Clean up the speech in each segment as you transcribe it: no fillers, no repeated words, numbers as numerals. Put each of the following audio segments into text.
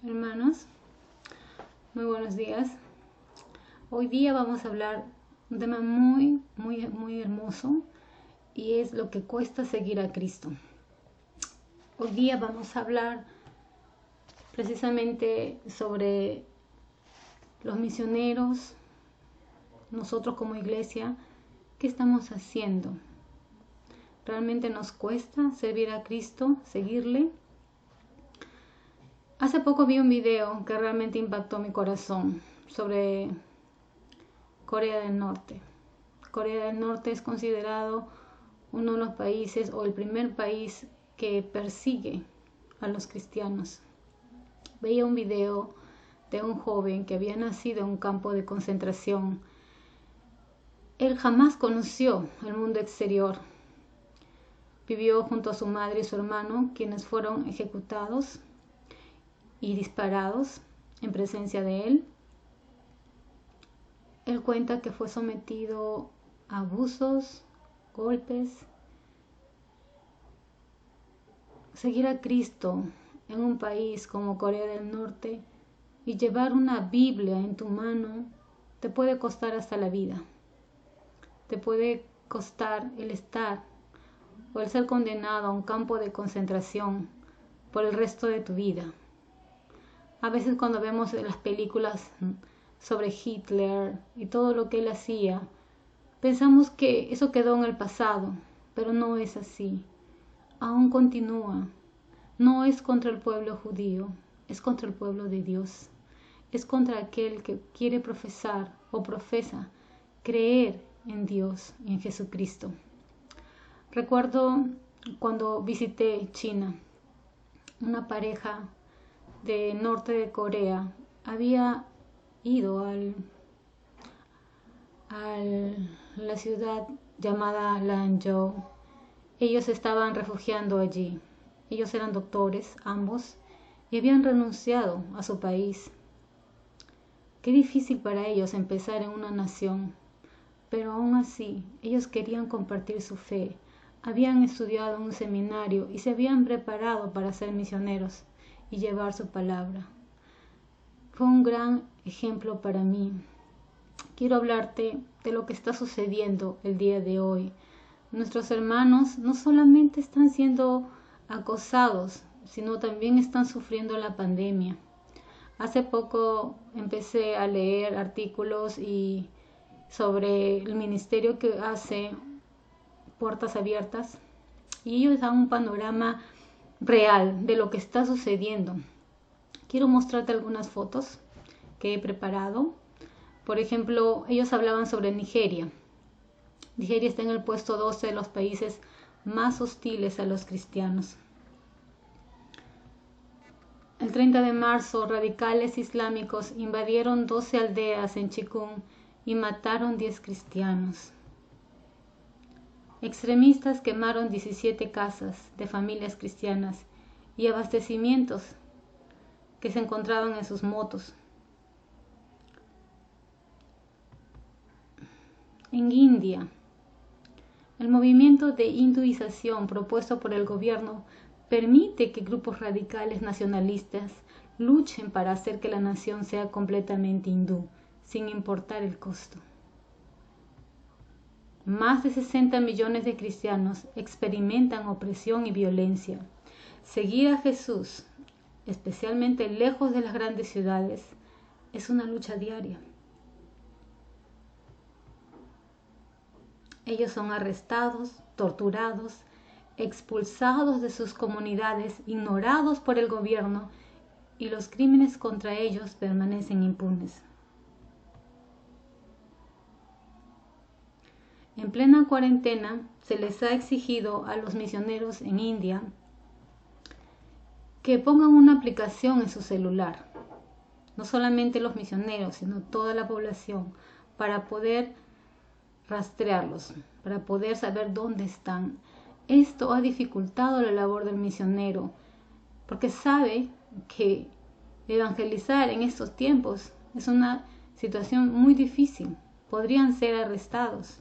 Hermanos, muy buenos días. Hoy día vamos a hablar un tema muy hermoso y es lo que cuesta seguir a Cristo. Hoy día vamos a hablar precisamente sobre los misioneros, nosotros como iglesia, ¿qué estamos haciendo? ¿Realmente nos cuesta servir a Cristo, seguirle? Hace poco vi un video que realmente impactó mi corazón sobre Corea del Norte. Corea del Norte es considerado uno de los países o el primer país que persigue a los cristianos. Veía un video de un joven que había nacido en un campo de concentración. Él jamás conoció el mundo exterior. Vivió junto a su madre y su hermano, quienes fueron ejecutados y disparados en presencia de él. Él cuenta que fue sometido a abusos, golpes. Seguir a Cristo en un país como Corea del Norte y llevar una Biblia en tu mano te puede costar hasta la vida. Te puede costar el estar o el ser condenado a un campo de concentración por el resto de tu vida. A veces cuando vemos las películas sobre Hitler y todo lo que él hacía, pensamos que eso quedó en el pasado, pero no es así. Aún continúa. No es contra el pueblo judío, es contra el pueblo de Dios. Es contra aquel que quiere profesar o profesa creer en Dios y en Jesucristo. Recuerdo cuando visité China, una pareja de norte de Corea había ido a la ciudad llamada Lanzhou. Ellos estaban refugiando allí. Ellos eran doctores, ambos, y habían renunciado a su país. Qué difícil para ellos empezar en una nación, pero aún así ellos querían compartir su fe. Habían estudiado en un seminario y se habían preparado para ser misioneros y llevar su palabra. Fue un gran ejemplo para mí. Quiero hablarte de lo que está sucediendo el día de hoy. Nuestros hermanos no solamente están siendo acosados, sino también están sufriendo la pandemia. Hace poco empecé a leer artículos sobre el ministerio que hace Puertas Abiertas y ellos dan un panorama real de lo que está sucediendo. Quiero mostrarte algunas fotos que he preparado. Por ejemplo, ellos hablaban sobre Nigeria. Nigeria está en el puesto 12 de los países más hostiles a los cristianos. El 30 de marzo, radicales islámicos invadieron 12 aldeas en Chikun y mataron 10 cristianos. Extremistas quemaron 17 casas de familias cristianas y abastecimientos que se encontraban en sus motos. En India, el movimiento de hinduización propuesto por el gobierno permite que grupos radicales nacionalistas luchen para hacer que la nación sea completamente hindú, sin importar el costo. Más de 60 millones de cristianos experimentan opresión y violencia. Seguir a Jesús, especialmente lejos de las grandes ciudades, es una lucha diaria. Ellos son arrestados, torturados, expulsados de sus comunidades, ignorados por el gobierno y los crímenes contra ellos permanecen impunes. En plena cuarentena se les ha exigido a los misioneros en India que pongan una aplicación en su celular, no solamente los misioneros, sino toda la población, para poder rastrearlos, para poder saber dónde están. Esto ha dificultado la labor del misionero, porque sabe que evangelizar en estos tiempos es una situación muy difícil. Podrían ser arrestados.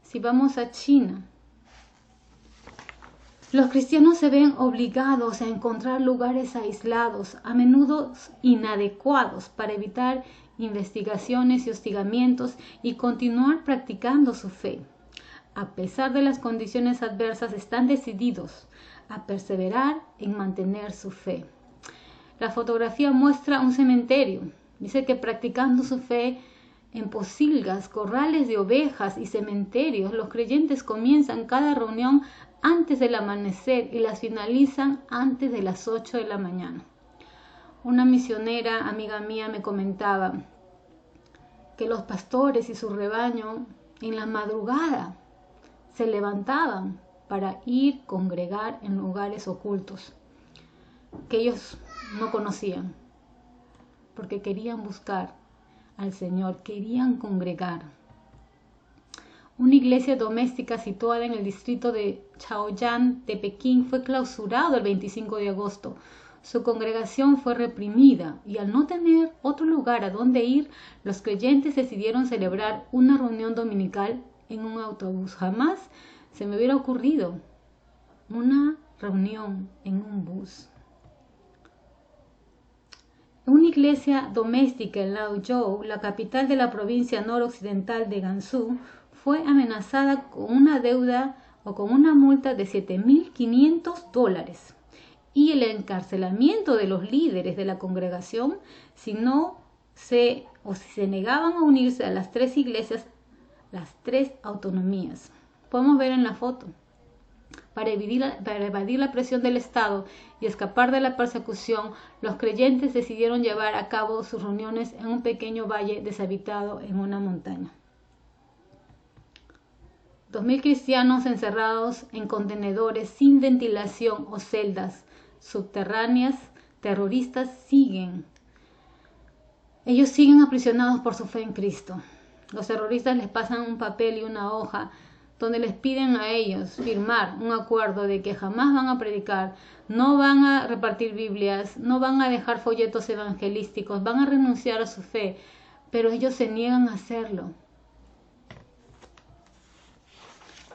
Si vamos a China, Los cristianos se ven obligados a encontrar lugares aislados, a menudo inadecuados, para evitar investigaciones y hostigamientos y continuar practicando su fe. A pesar de las condiciones adversas, están decididos a perseverar en mantener su fe. La fotografía muestra un cementerio. Dice que practicando su fe en pocilgas, corrales de ovejas y cementerios, los creyentes comienzan cada reunión antes del amanecer y las finalizan antes de las 8 de la mañana. Una misionera, amiga mía, me comentaba que los pastores y su rebaño en la madrugada se levantaban para ir congregar en lugares ocultos que ellos no conocían, porque querían buscar al Señor, querían congregar. Una iglesia doméstica situada en el distrito de Chaoyang de Pekín fue clausurado el 25 de agosto. Su congregación fue reprimida y al no tener otro lugar a donde ir, los creyentes decidieron celebrar una reunión dominical en un autobús. Jamás se me hubiera ocurrido una reunión en un bus. Una iglesia doméstica en Laozhou, la capital de la provincia noroccidental de Gansu, fue amenazada con una deuda o con una multa de $7.500 y el encarcelamiento de los líderes de la congregación si se negaban a unirse a las tres iglesias, las tres autonomías. Podemos ver en la foto. Para evadir la presión del Estado y escapar de la persecución, los creyentes decidieron llevar a cabo sus reuniones en un pequeño valle deshabitado en una montaña. 2.000 cristianos encerrados en contenedores sin ventilación o celdas subterráneas terroristas Ellos siguen aprisionados por su fe en Cristo. Los terroristas les pasan un papel y una hoja donde les piden a ellos firmar un acuerdo de que jamás van a predicar, no van a repartir Biblias, no van a dejar folletos evangelísticos, van a renunciar a su fe, pero ellos se niegan a hacerlo.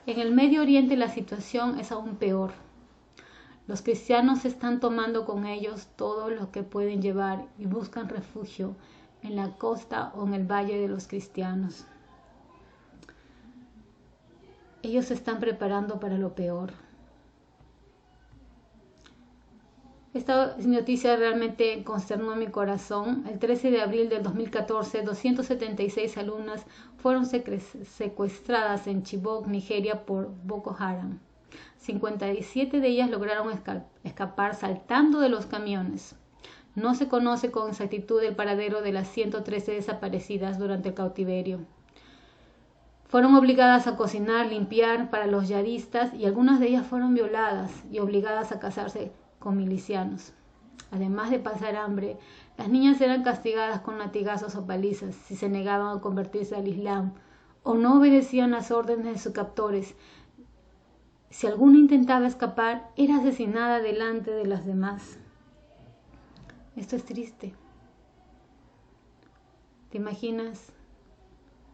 En el Medio Oriente la situación es aún peor. Los cristianos están tomando con ellos todo lo que pueden llevar y buscan refugio en la costa o en el valle de los cristianos. Ellos se están preparando para lo peor. Esta noticia realmente consternó mi corazón. El 13 de abril del 2014, 276 alumnas fueron secuestradas en Chibok, Nigeria, por Boko Haram. 57 de ellas lograron escapar saltando de los camiones. No se conoce con exactitud el paradero de las 113 desaparecidas durante el cautiverio. Fueron obligadas a cocinar, limpiar para los yihadistas y algunas de ellas fueron violadas y obligadas a casarse con milicianos. Además de pasar hambre, las niñas eran castigadas con latigazos o palizas si se negaban a convertirse al Islam o no obedecían las órdenes de sus captores. Si alguna intentaba escapar, era asesinada delante de las demás. Esto es triste. ¿Te imaginas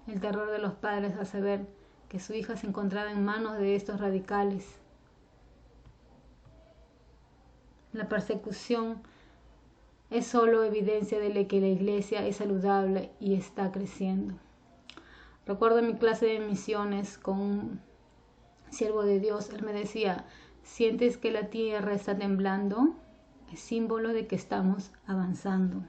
el terror de los padres al saber que su hija se encontraba en manos de estos radicales? La persecución es solo evidencia de que la iglesia es saludable y está creciendo. Recuerdo en mi clase de misiones con un siervo de Dios, él me decía: ¿sientes que la tierra está temblando? Es símbolo de que estamos avanzando.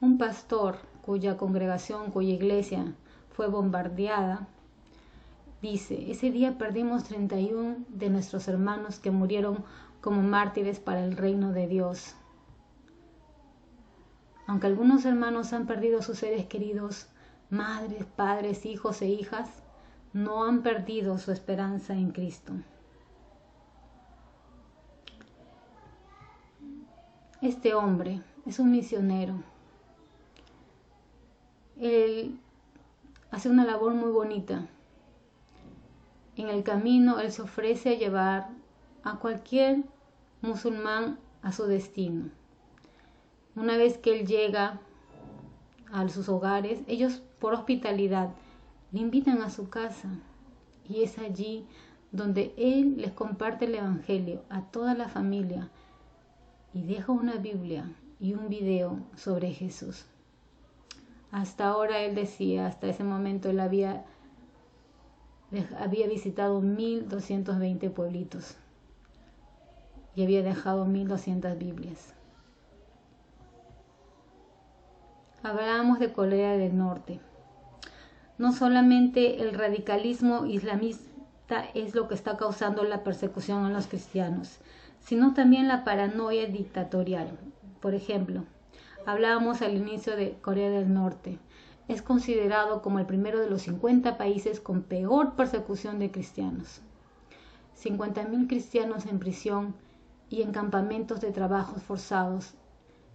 Un pastor cuya congregación, cuya iglesia fue bombardeada, dice: ese día perdimos 31 de nuestros hermanos que murieron como mártires para el reino de Dios. Aunque algunos hermanos han perdido sus seres queridos, madres, padres, hijos e hijas, no han perdido su esperanza en Cristo. Este hombre es un misionero. Él hace una labor muy bonita. En el camino, él se ofrece a llevar a cualquier musulmán a su destino. Una vez que él llega a sus hogares, ellos por hospitalidad le invitan a su casa y es allí donde Él les comparte el Evangelio a toda la familia y deja una Biblia y un video sobre Jesús. Hasta ahora él decía, hasta ese momento él había visitado 1220 pueblitos y había dejado 1200 Biblias. Hablábamos de Corea del Norte. No solamente el radicalismo islamista es lo que está causando la persecución a los cristianos, sino también la paranoia dictatorial. Por ejemplo, hablábamos al inicio de Corea del Norte. Es considerado como el primero de los 50 países con peor persecución de cristianos. 50.000 cristianos en prisión y en campamentos de trabajos forzados,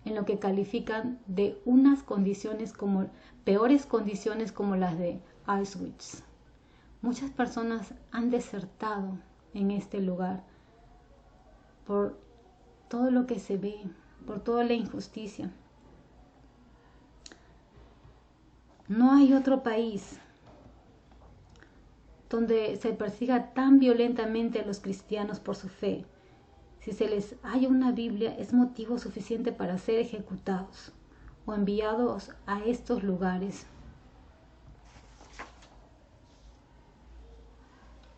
en lo que califican de unas condiciones como peores condiciones como las de Auschwitz. Muchas personas han desertado en este lugar por todo lo que se ve, por toda la injusticia. No hay otro país donde se persiga tan violentamente a los cristianos por su fe. Si se les halla una Biblia, es motivo suficiente para ser ejecutados o enviados a estos lugares.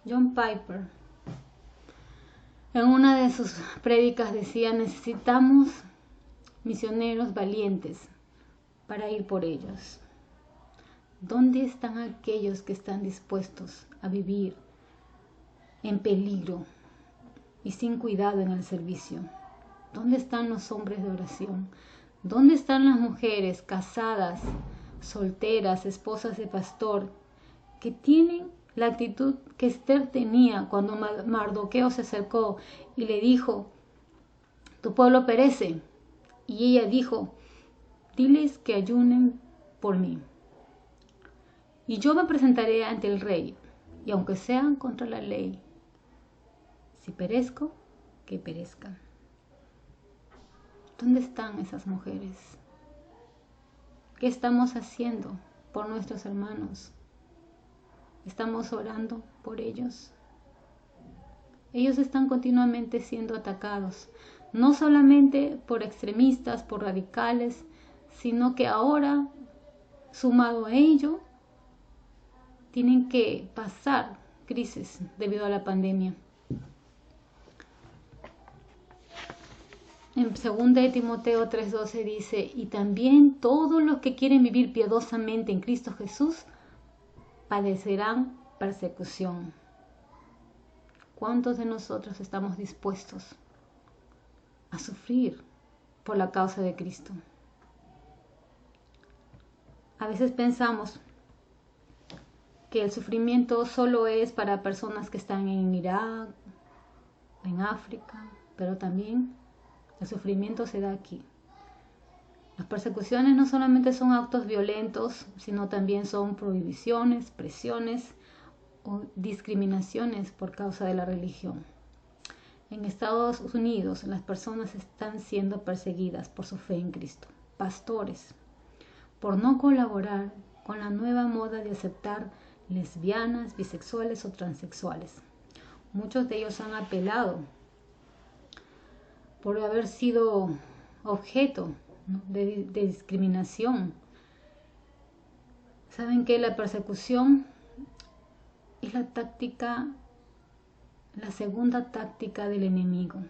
John Piper, en una de sus prédicas decía: necesitamos misioneros valientes para ir por ellos. ¿Dónde están aquellos que están dispuestos a vivir en peligro y sin cuidado en el servicio? ¿Dónde están los hombres de oración? ¿Dónde están las mujeres casadas, solteras, esposas de pastor, que tienen la actitud que Esther tenía cuando Mardoqueo se acercó y le dijo: tu pueblo perece? Y ella dijo: diles que ayunen por mí, y yo me presentaré ante el rey, y aunque sean contra la ley, si perezco, que perezcan. ¿Dónde están esas mujeres? ¿Qué estamos haciendo por nuestros hermanos? ¿Estamos orando por ellos? Ellos están continuamente siendo atacados, no solamente por extremistas, por radicales, sino que ahora, sumado a ello, tienen que pasar crisis debido a la pandemia. En 2 de Timoteo 3:12 dice: y también todos los que quieren vivir piadosamente en Cristo Jesús padecerán persecución. ¿Cuántos de nosotros estamos dispuestos a sufrir por la causa de Cristo? A veces pensamos que el sufrimiento solo es para personas que están en Irak, en África, pero también el sufrimiento se da aquí. Las persecuciones no solamente son actos violentos, sino también son prohibiciones, presiones o discriminaciones por causa de la religión. En Estados Unidos, las personas están siendo perseguidas por su fe en Cristo. Pastores, por no colaborar con la nueva moda de aceptar lesbianas, bisexuales o transexuales. Muchos de ellos han apelado por haber sido objeto, ¿no?, de discriminación. ¿Saben que la persecución es la segunda táctica del enemigo?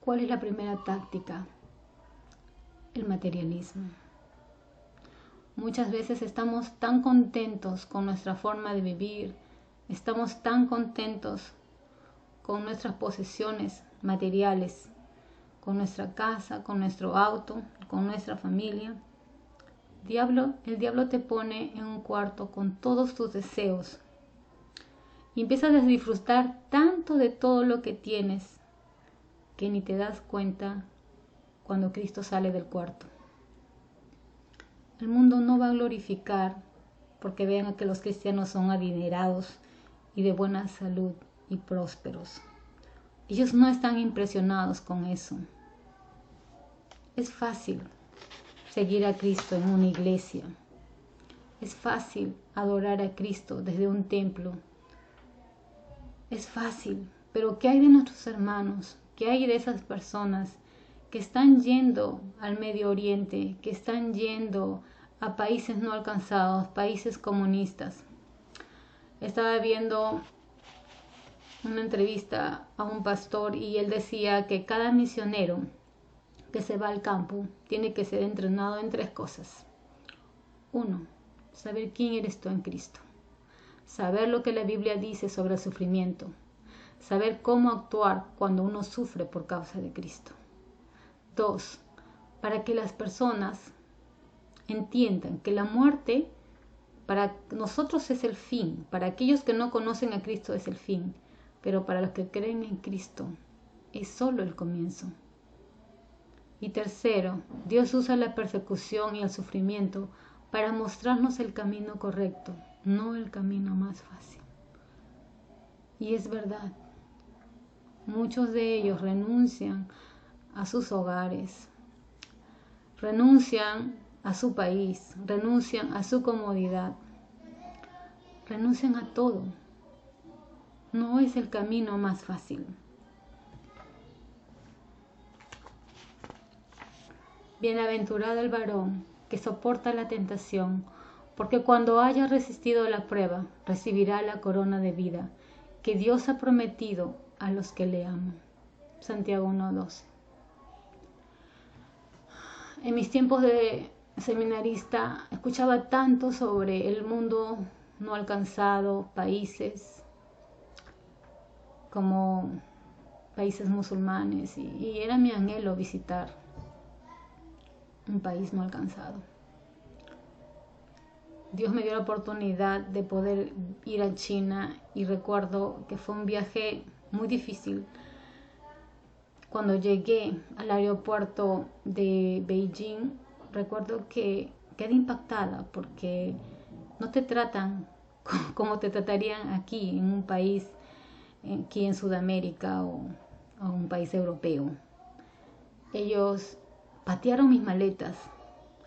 ¿Cuál es la primera táctica? El materialismo. Muchas veces estamos tan contentos con nuestra forma de vivir, estamos tan contentos con nuestras posesiones materiales, con nuestra casa, con nuestro auto, con nuestra familia. El diablo te pone en un cuarto con todos tus deseos y empiezas a disfrutar tanto de todo lo que tienes que ni te das cuenta cuando Cristo sale del cuarto. El mundo no va a glorificar porque vean que los cristianos son adinerados y de buena salud y prósperos. Ellos no están impresionados con eso. Es fácil seguir a Cristo en una iglesia. Es fácil adorar a Cristo desde un templo es fácil, pero ¿qué hay de nuestros hermanos? ¿Qué hay de esas personas que están yendo al Medio Oriente, que están yendo a países no alcanzados, países comunistas? Estaba viendo una entrevista a un pastor y él decía que cada misionero que se va al campo tiene que ser entrenado en 3 cosas. 1, saber quién eres tú en Cristo. Saber lo que la Biblia dice sobre el sufrimiento. Saber cómo actuar cuando uno sufre por causa de Cristo. 2, para que las personas entiendan que la muerte para nosotros es el fin. Para aquellos que no conocen a Cristo es el fin. Pero para los que creen en Cristo es solo el comienzo. Y tercero, Dios usa la persecución y el sufrimiento para mostrarnos el camino correcto, no el camino más fácil. Y es verdad, muchos de ellos renuncian a sus hogares, renuncian a su país, renuncian a su comodidad, renuncian a todo. No es el camino más fácil. Bienaventurado el varón que soporta la tentación, porque cuando haya resistido la prueba, recibirá la corona de vida que Dios ha prometido a los que le aman. Santiago 1:12. En mis tiempos de seminarista escuchaba tanto sobre el mundo no alcanzado, países como países musulmanes, y era mi anhelo visitar un país no alcanzado. Dios me dio la oportunidad de poder ir a China y recuerdo que fue un viaje muy difícil. Cuando llegué al aeropuerto de Beijing, recuerdo que quedé impactada porque no te tratan como te tratarían aquí en un país, aquí en Sudamérica o un país europeo. Ellos patearon mis maletas,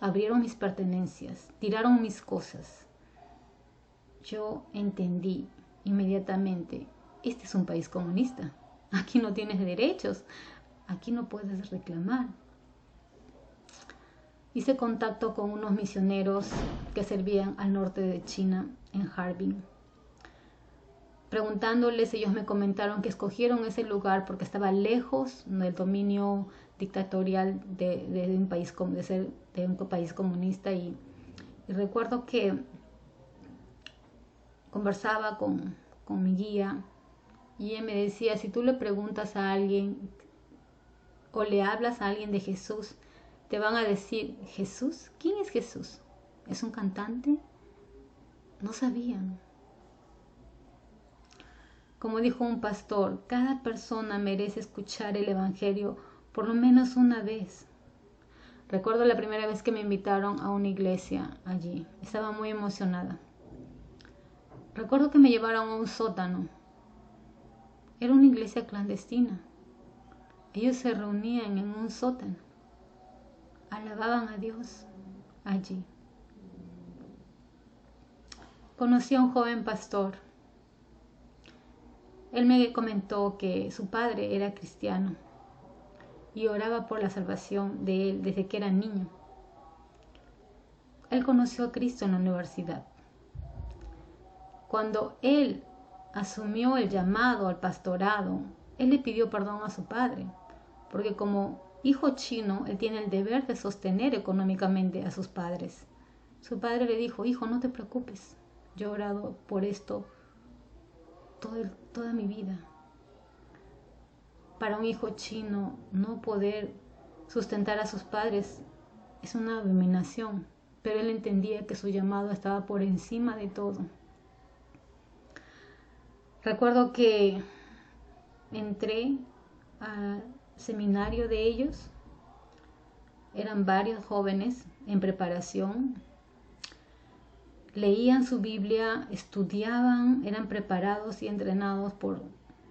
abrieron mis pertenencias, tiraron mis cosas. Yo entendí inmediatamente, este es un país comunista. Aquí no tienes derechos, aquí no puedes reclamar. Hice contacto con unos misioneros que servían al norte de China, en Harbin. Preguntándoles, ellos me comentaron que escogieron ese lugar porque estaba lejos del dominio dictatorial de un país comunista, y recuerdo que conversaba con mi guía y él me decía, si tú le preguntas a alguien o le hablas a alguien de Jesús, te van a decir, ¿Jesús? ¿Quién es Jesús? ¿Es un cantante? No sabían. Como dijo un pastor, cada persona merece escuchar el Evangelio por lo menos una vez. Recuerdo la primera vez que me invitaron a una iglesia allí. Estaba muy emocionada. Recuerdo que me llevaron a un sótano. Era una iglesia clandestina. Ellos se reunían en un sótano. Alababan a Dios allí. Conocí a un joven pastor. Él me comentó que su padre era cristiano y oraba por la salvación de él desde que era niño. Él conoció a Cristo en la universidad. Cuando él asumió el llamado al pastorado, él le pidió perdón a su padre, porque como hijo chino, él tiene el deber de sostener económicamente a sus padres. Su padre le dijo, hijo, no te preocupes, yo he orado por esto toda mi vida. Para un hijo chino, no poder sustentar a sus padres es una abominación, pero él entendía que su llamado estaba por encima de todo. Recuerdo que entré al seminario de ellos, eran varios jóvenes en preparación, leían su Biblia, estudiaban, eran preparados y entrenados por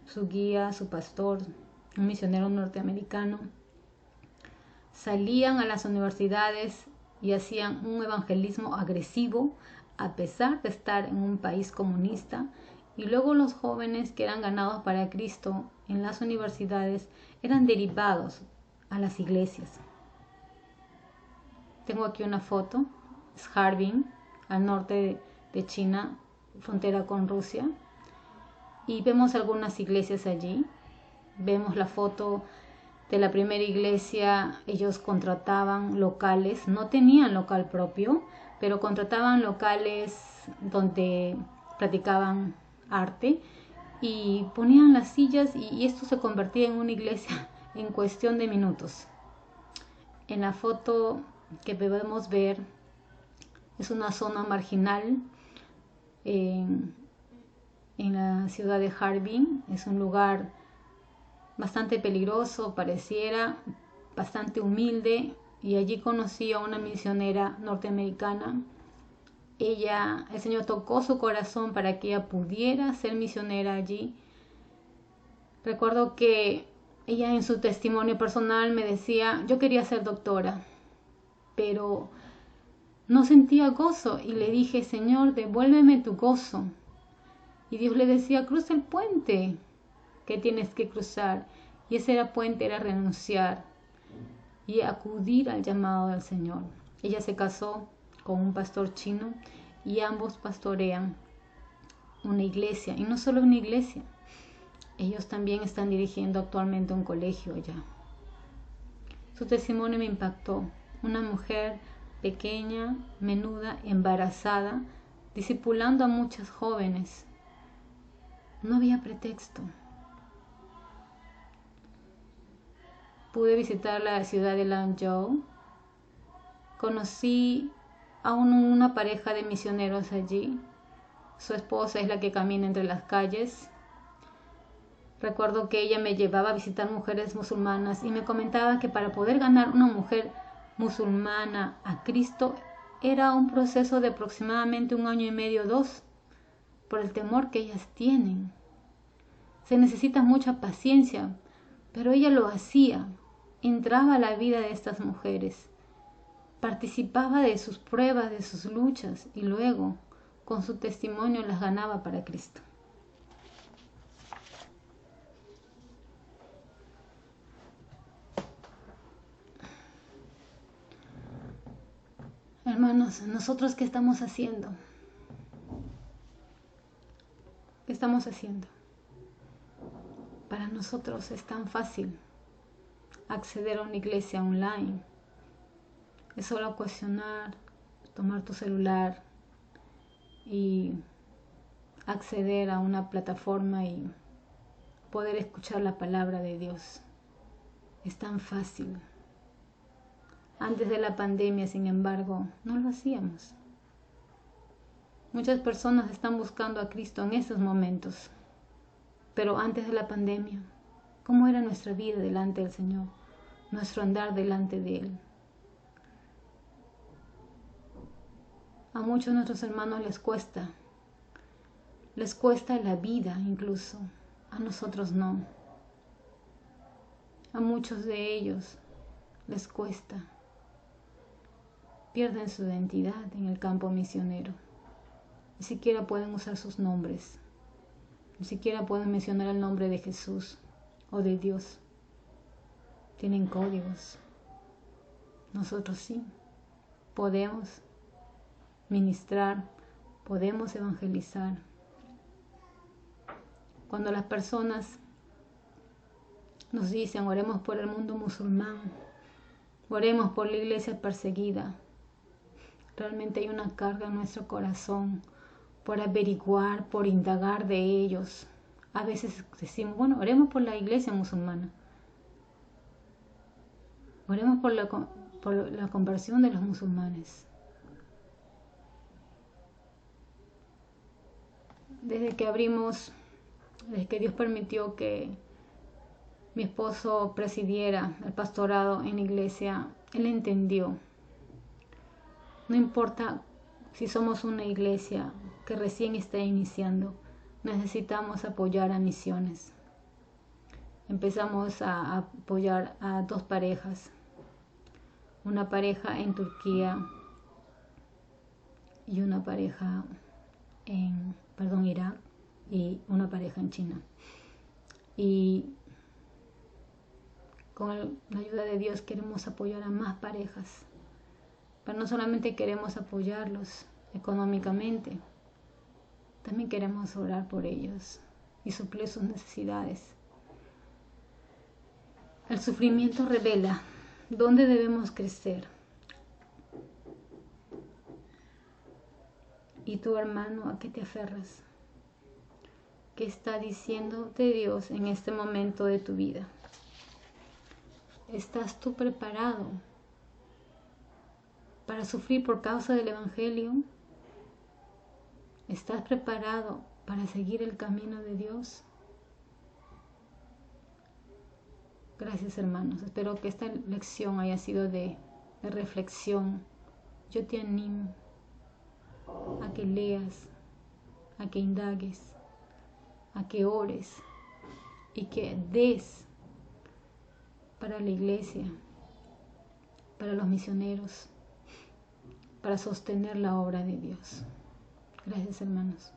su guía, su pastor, un misionero norteamericano. Salían a las universidades y hacían un evangelismo agresivo a pesar de estar en un país comunista Y luego los jóvenes que eran ganados para Cristo en las universidades eran derivados a las iglesias. Tengo aquí una foto, es Harbin, al norte de China, frontera con Rusia. Y vemos algunas iglesias allí. Vemos la foto de la primera iglesia. Ellos contrataban locales, no tenían local propio, pero contrataban locales donde practicaban arte y ponían las sillas y esto se convertía en una iglesia en cuestión de minutos. En la foto que podemos ver es una zona marginal en la ciudad de Harbin. Es un lugar bastante peligroso, pareciera bastante humilde, y allí conocí a una misionera norteamericana. El Señor tocó su corazón para que ella pudiera ser misionera allí. Recuerdo que ella en su testimonio personal me decía, yo quería ser doctora, pero no sentía gozo, y le dije, Señor, devuélveme tu gozo. Y Dios le decía, cruza el puente que tienes que cruzar. Y ese puente era renunciar y acudir al llamado del Señor. Ella se casó con un pastor chino y ambos pastorean una iglesia, y no solo una iglesia, ellos también están dirigiendo actualmente un colegio allá. Su testimonio me impactó. Una mujer pequeña, menuda, embarazada, discipulando a muchas jóvenes. No había pretexto. Pude visitar la ciudad de Lanzhou. Conocí a una pareja de misioneros allí. Su esposa es la que camina entre las calles. Recuerdo que ella me llevaba a visitar mujeres musulmanas y me comentaba que para poder ganar una mujer musulmana a Cristo era un proceso de aproximadamente 1 año y medio, 2, por el temor que ellas tienen. Se necesita mucha paciencia, pero ella lo hacía. Entraba a la vida de estas mujeres, participaba de sus pruebas, de sus luchas, y luego, con su testimonio, las ganaba para Cristo. Hermanos, ¿nosotros qué estamos haciendo? ¿Qué estamos haciendo? Para nosotros es tan fácil acceder a una iglesia online. Es solo cuestionar, tomar tu celular y acceder a una plataforma y poder escuchar la palabra de Dios. Es tan fácil. Antes de la pandemia, sin embargo, no lo hacíamos. Muchas personas están buscando a Cristo en estos momentos. Pero antes de la pandemia, ¿cómo era nuestra vida delante del Señor? Nuestro andar delante de Él. A muchos de nuestros hermanos les cuesta la vida incluso, a nosotros no. A muchos de ellos les cuesta. Pierden su identidad en el campo misionero. Ni siquiera pueden usar sus nombres. Ni siquiera pueden mencionar el nombre de Jesús o de Dios. Tienen códigos. Nosotros sí. Podemos ministrar, podemos evangelizar. Cuando las personas nos dicen, oremos por el mundo musulmán, oremos por la iglesia perseguida, realmente hay una carga en nuestro corazón por averiguar, por indagar de ellos. A veces decimos, bueno, oremos por la iglesia musulmana, oremos por la conversión de los musulmanes. Desde que Dios permitió que mi esposo presidiera el pastorado en la iglesia, él entendió. No importa si somos una iglesia que recién está iniciando, necesitamos apoyar a misiones. Empezamos a apoyar a 2 parejas. Una pareja en Turquía y una pareja en Irak. y una pareja en China. Y con la ayuda de Dios queremos apoyar a más parejas. Pero no solamente queremos apoyarlos económicamente, también queremos orar por ellos y suplir sus necesidades. El sufrimiento revela dónde debemos crecer. ¿Y tu hermano a qué te aferras? ¿Qué está diciéndote Dios en este momento de tu vida? ¿Estás tú preparado para sufrir por causa del Evangelio? ¿Estás preparado para seguir el camino de Dios? Gracias, hermanos. Espero que esta lección haya sido de reflexión. Yo te animo a que leas, a que indagues, a que ores y que des para la iglesia, para los misioneros, para sostener la obra de Dios. Gracias, hermanos.